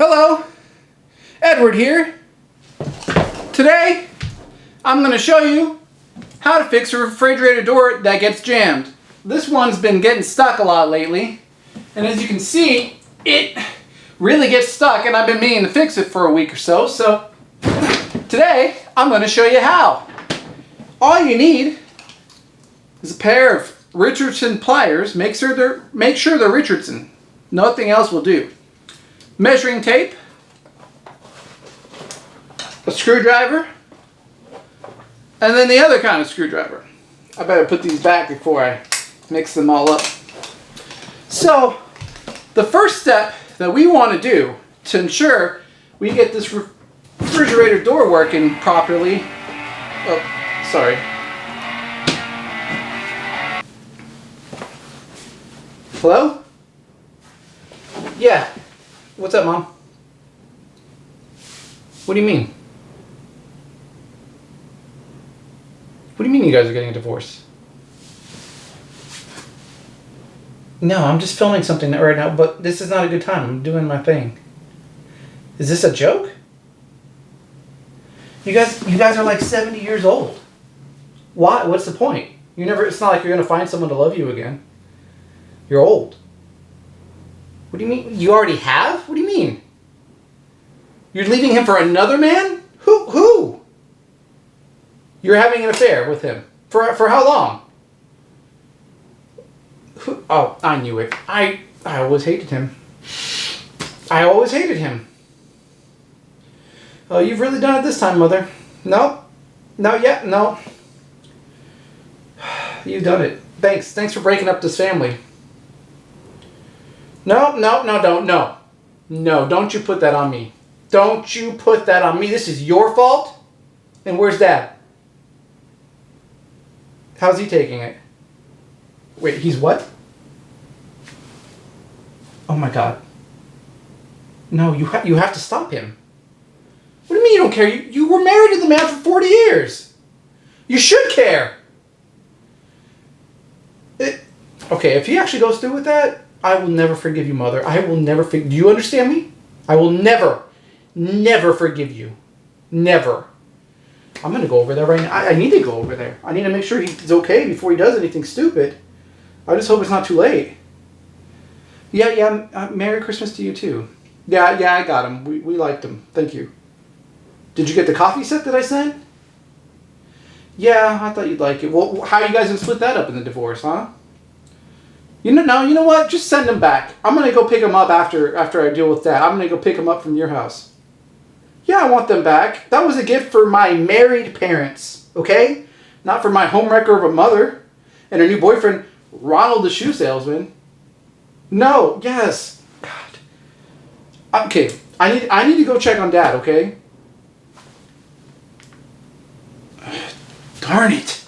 Hello, Edward here. Today, I'm going to show you how to fix a refrigerator door that gets jammed. This one's been getting stuck a lot lately, and as you can see, it really gets stuck, and I've been meaning to fix it for a week or so. So today, I'm going to show you how. All you need is a pair of Richardson pliers. Make sure they're Richardson. Nothing else will do. Measuring tape, a screwdriver, and then the other kind of screwdriver. I better put these back before I mix them all up. So, the first step that we want to do to ensure we get this refrigerator door working properly. Oh, sorry. Hello? Yeah. What's up, Mom? What do you mean? What do you mean you guys are getting a divorce? No, I'm just filming something right now, but this is not a good time. I'm doing my thing. Is this a joke? You guys are like 70 years old. Why? What's the point? It's not like you're gonna find someone to love you again. You're old. What do you mean? You already have? What do you mean? You're leaving him for another man? Who? You're having an affair with him. For how long? Oh, I knew it. I always hated him. I always hated him. Oh, you've really done it this time, Mother. No. Not yet. No. You've done it. Thanks for breaking up this family. No, don't. No, don't you put that on me. Don't you put that on me. This is your fault. And where's Dad? How's he taking it? Wait, he's what? Oh my God. No, you have to stop him. What do you mean you don't care? You were married to the man for 40 years. You should care. Okay, if he actually goes through with that, I will never forgive you, Mother. I will never forgive. Do you understand me? I will never forgive you. Never. I'm going to go over there right now. I need to go over there. I need to make sure he's okay before he does anything stupid. I just hope it's not too late. Yeah. Merry Christmas to you, too. Yeah, I got him. We liked him. Thank you. Did you get the coffee set that I sent? Yeah, I thought you'd like it. Well, how are you guys going to split that up in the divorce, huh? You know what? Just send them back. I'm going to go pick them up after I deal with that. I'm going to go pick them up from your house. Yeah, I want them back. That was a gift for my married parents, okay? Not for my homewrecker of a mother and her new boyfriend, Ronald the shoe salesman. No, yes. God. Okay, I need to go check on Dad, okay? Darn it.